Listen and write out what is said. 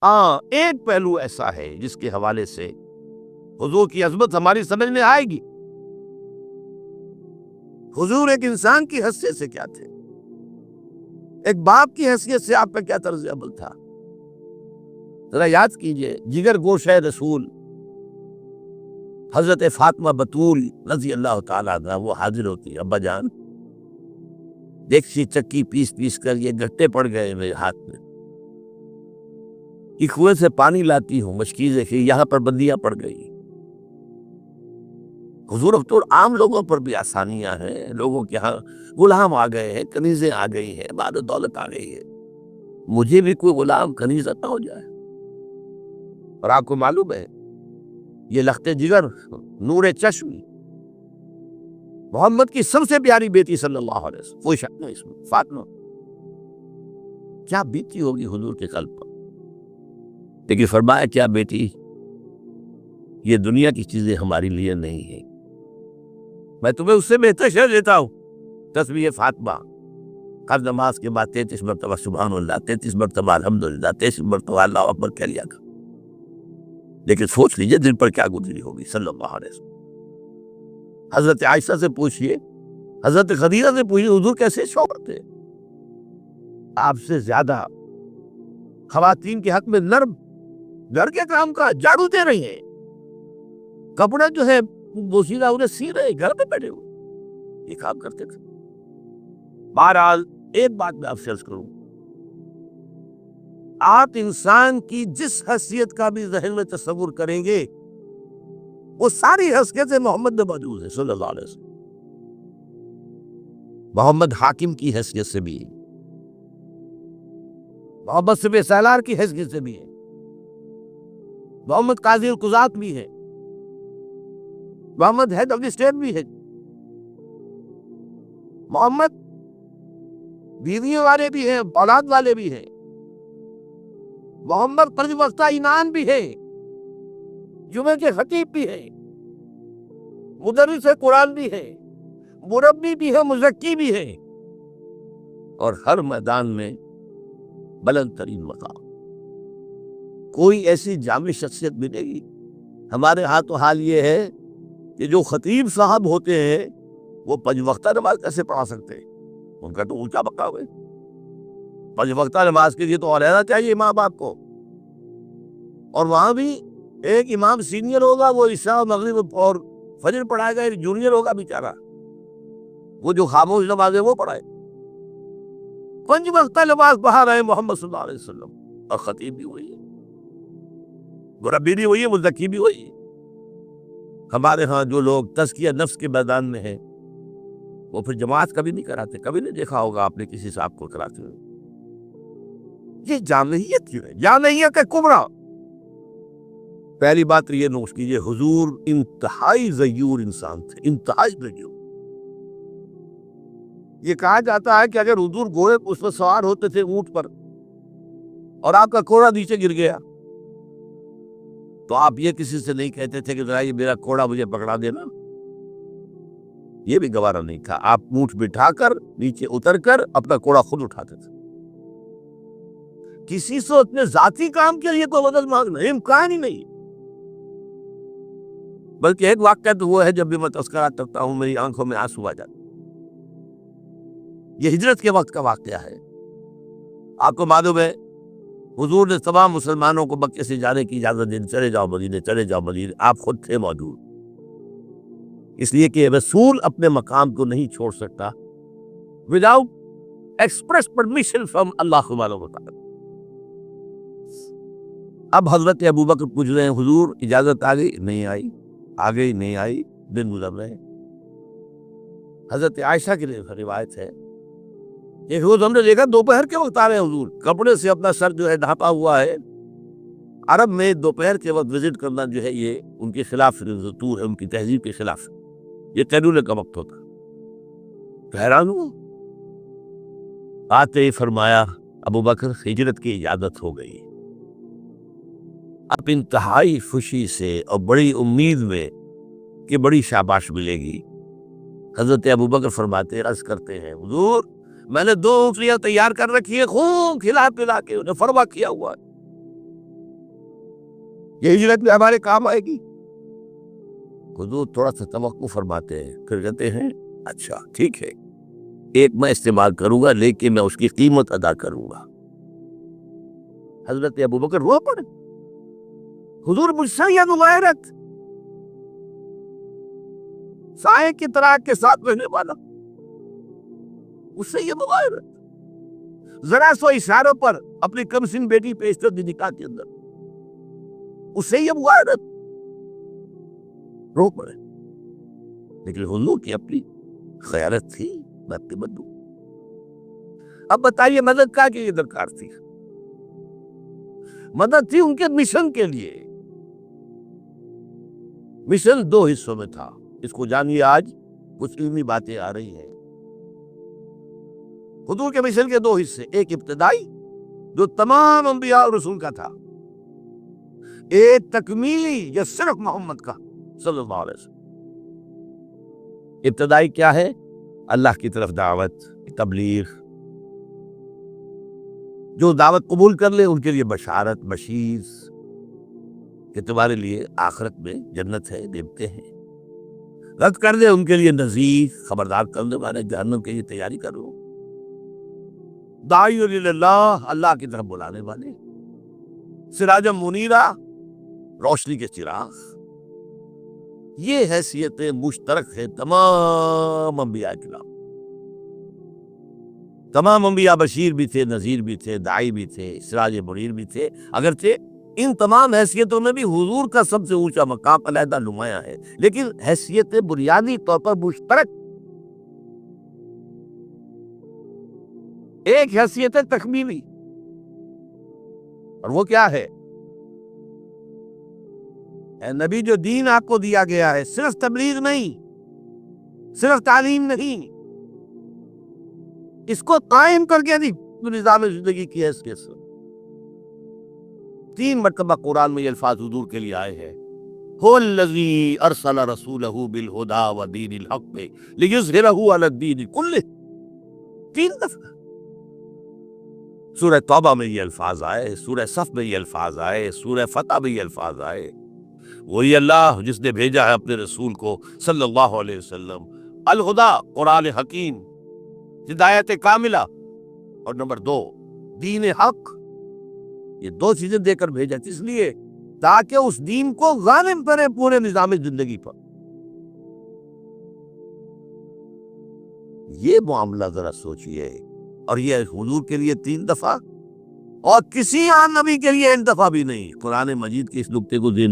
ہاں ایک پہلو ایسا ہے جس کے حوالے سے حضور کی عظمت ہماری سمجھ میں آئے گی۔ حضور ایک انسان کی حیثیت سے کیا تھے، ایک باپ کی حیثیت سے آپ کا کیا طرز عمل تھا؟ ذرا یاد کیجئے، جگر گوشہ رسول حضرت فاطمہ بتول رضی اللہ تعالیٰ عنہ وہ حاضر ہوتی، ابا جان دیکھشی چکی پیس پیس کر یہ گٹے پڑ گئے میرے ہاتھ میں، کہ کنویں سے پانی لاتی ہوں مشکیزیں کہ یہاں پر بندیاں پڑ گئی۔ حضور اب تو عام لوگوں پر بھی آسانیاں ہیں، لوگوں کے ہاں غلام آ گئے ہیں، کنیزیں آ گئی ہیں، مال و دولت آ گئی ہے، مجھے بھی کوئی غلام کنیز نہ ہو جائے۔ اور آپ کو معلوم ہے یہ لخت جگر نور چشم محمد کی سب سے پیاری بیٹی صلی اللہ علیہ وسلم، کوئی شک نہیں اس میں، فاطمہ کیا بیتی ہوگی حضور کے قلب پر۔ لیکن فرمایا کیا بیٹی، یہ دنیا کی چیزیں ہماری لیے نہیں ہیں، میں تمہیں اس سے بہتر شعر دیتا ہوں۔ تسبیح فاطمہ ہر نماز کے بعد 33 مرتبہ سبحان اللہ، 33 مرتبہ الحمدللہ، 33 مرتبہ اللہ اکبر کہہ لیا کر۔ لیکن سوچ لیجئے دل پر کیا گزری ہوگی صلی اللہ علیہ وسلم۔ حضرت عائشہ سے پوچھئے، حضرت خدیجہ سے پوچھئے حضور کیسے شوہر تھے، آپ سے زیادہ خواتین کے حق میں نرم، گھر کے کام کا جھاڑو دے رہی ہیں، کپڑا جو ہے بوسیدہ انہیں سی رہے، گھر پہ بیٹھے ہوئے یہ کام کرتے تھے۔ بہرحال ایک بات میں آپ سے عرض کروں، آپ انسان کی جس حیثیت کا بھی ذہن میں تصور کریں گے وہ ساری حیثیتیں محمد میں موجود ہیں صلی اللہ علیہ وسلم۔ محمد حاکم کی حیثیت سے بھی ہے، محمد سپہ سالار کی حیثیت سے بھی ہے، محمد قاضی القضات بھی ہے، محمد ہیڈ آف دی اسٹیٹ بھی ہے، محمد بیویوں والے بھی ہیں، اولاد والے بھی ہیں، محمد قرض وقتہ ایمان بھی ہے، جمعے کے خطیب بھی ہے، مدرس قرآن بھی ہے، مربی بھی ہے، مزکی بھی ہے، اور ہر میدان میں بلند ترین مقام۔ کوئی ایسی جامع شخصیت ملے گی؟ ہمارے ہاں تو حال یہ ہے کہ جو خطیب صاحب ہوتے ہیں وہ 5 وقتہ نماز کیسے پڑھا سکتے ہیں؟ ان کا تو اونچا مقام ہے۔ 5 وقتہ نماز کے لیے تو علیحدہ چاہیے امام باپ کو، اور وہاں بھی ایک امام سینئر ہوگا وہ عشاء مغرب اور فجر پڑھائے گا، ایک جونیئر ہوگا بیچارہ وہ جو خاموش نماز ہے وہ پڑھائے۔ 5 وقتہ نماز پڑھا رہے محمد صلی اللہ علیہ وسلم، اور خطیب بھی وہی ہے، مربی بھی وہی ہے، مزکی بھی وہی ہے۔ ہمارے ہاں جو لوگ تزکیہ نفس کے میدان میں ہیں وہ پھر جماعت کبھی نہیں کراتے، کبھی نہیں دیکھا ہوگا آپ نے کسی صاحب کو کراتے ہوئے۔ یہ جامعیت کیوں ہے؟ جامعیت کا کبریٰ۔ پہلی بات یہ نوٹ کیجئے، حضور انتہائی غیور انسان تھے، انتہائی غیور۔ یہ کہا جاتا ہے کہ اگر حضور گھوڑے اس پر سوار ہوتے تھے اونٹ پر اور آپ کا کوڑا نیچے گر گیا تو آپ یہ کسی سے نہیں کہتے تھے کہ ذرا یہ میرا کوڑا مجھے پکڑا دینا، یہ بھی گوارا نہیں تھا۔ آپ اونٹ بٹھا کر نیچے اتر کر اپنا کوڑا خود اٹھاتے تھے۔ کسی سے اپنے ذاتی کام کے لیے کوئی مدد مانگنا امکان ہی نہیں۔ بلکہ ایک واقعہ تو وہ ہے جب بھی میں تذکرہ کرتا ہوں میری آنکھوں میں آنسو آ جاتے۔ یہ ہجرت کے وقت کا واقعہ ہے۔ آپ کو معلوم ہے حضور نے تمام مسلمانوں کو مکے سے جانے کی اجازت دی، چلے جاؤ مدینے، چلے جاؤ مدینے، آپ خود تھے موجود، اس لیے کہ رسول اپنے مقام کو نہیں چھوڑ سکتا وداؤٹ ایکسپریس پرمیشن فرام اللہ سبحانہ و تعالی۔ اب حضرت ابوبکر پوچھ رہے ہیں حضور اجازت آ گئی؟ نہیں آئی، آ گئی نہیں آئی، دن گزر رہے ہیں۔ حضرت عائشہ کی روایت ہے کہ روز ہم نے دیکھا دوپہر کے وقت آ رہے ہیں حضور، کپڑے سے اپنا سر جو ہے ڈھانپا ہوا ہے۔ عرب میں دوپہر کے وقت وزٹ کرنا جو ہے یہ ان کے خلاف دستور ہے، ان کی تہذیب کے خلاف، یہ قیلولے کا وقت ہوتا۔ حیران ہوں، آتے ہی فرمایا ابوبکر ہجرت کی اجازت ہو گئی۔ اب انتہائی خوشی سے اور بڑی امید میں کہ بڑی شاباش ملے گی، حضرت ابوبکر فرماتے عرض کرتے ہیں حضور میں نے 2 اونٹنیاں تیار کر رکھی ہیں، خوب کھلا پلا کے انہیں فروا کیا ہوا ہے، یہ ہجرت میں ہمارے کام آئے گی؟ حضور تھوڑا سا توقع فرماتے ہیں، پھر کہتے ہیں اچھا ٹھیک ہے، ایک میں استعمال کروں گا لیکن میں اس کی قیمت ادا کروں گا۔ حضرت ابوبکر رو پڑے، حضور مجھ سے یہ مغایرت، سائے کی طرح کے ساتھ رہنے والا، اس سے یہ مغایرت، ذرا سو اشاروں پر اپنی کم سن بیٹی پیش کر دی نکاح کے اندر، اس سے یہ مغایرت، رو پڑے۔ لیکن حضور کی اپنی خیالت تھی، میں اپنی بدوں۔ اب بتائیے مدد کا کہ یہ درکار تھی؟ مدد تھی ان کے مشن کے لیے۔ مشن دو حصوں میں تھا، اس کو جانیے، آج کچھ علمی باتیں آ رہی ہیں۔ حضور کے مشن کے دو حصے، ایک ابتدائی جو تمام انبیاء اور رسول کا تھا، ایک تکمیلی یا صرف محمد کا صلی اللہ علیہ وسلم۔ ابتدائی کیا ہے؟ اللہ کی طرف دعوت، تبلیغ۔ جو دعوت قبول کر لے ان کے لیے بشارت، بشیر کہ تمہارے لیے آخرت میں جنت ہے، دیکھتے ہیں۔ رد کر دے ان کے لیے نذیر، خبردار کرنے والے، جہنم کے لیے تیاری کرو۔ داعی اللہ، اللہ کی طرف بلانے والے، سراج منیرہ، روشنی کے چراغ۔ یہ حیثیتیں مشترک ہے تمام انبیاء کرام۔ تمام انبیاء بشیر بھی تھے، نذیر بھی تھے، داعی بھی تھے، سراج منیر بھی تھے، اگرچہ ان تمام حیثیتوں میں بھی حضور کا سب سے اونچا مقام علیحدہ نمایاں ہے، لیکن حیثیت بنیادی طور پر مشترک۔ ایک حیثیت تکمیلی، اور وہ کیا ہے؟ اے نبی، جو دین آپ کو دیا گیا ہے صرف تبلیغ نہیں، صرف تعلیم نہیں، اس کو قائم کر کے نہیں، نظام زندگی کی حیثیت سے۔ 3 مرتبہ قرآن میں یہ الفاظ حضور کے لیے آئے ہیں، هو الذی ارسل رسولہ بالہدی ودین الحق لیظہرہ علی الدین کلہ۔ 3 دفعہ سورہ توبہ میں یہ الفاظ آئے، سورہ صف میں یہ الفاظ آئے، سورہ فتح میں یہ الفاظ آئے۔ وہی اللہ جس نے بھیجا ہے اپنے رسول کو صلی اللہ علیہ وسلم، الہدا، قرآن حکیم، ہدایت کاملہ، اور نمبر 2 دین حق۔ یہ 2 چیزیں دے کر بھیجا، اس لیے تاکہ اس دین کو غالب کرے پورے نظام زندگی پر۔ یہ معاملہ ذرا سوچئے، اور یہ حضور کے لیے 3 دفعہ، اور کسی عام نبی کے لیے 1 دفعہ بھی نہیں۔ قرآن مجید کے اس نقطے کو ذہن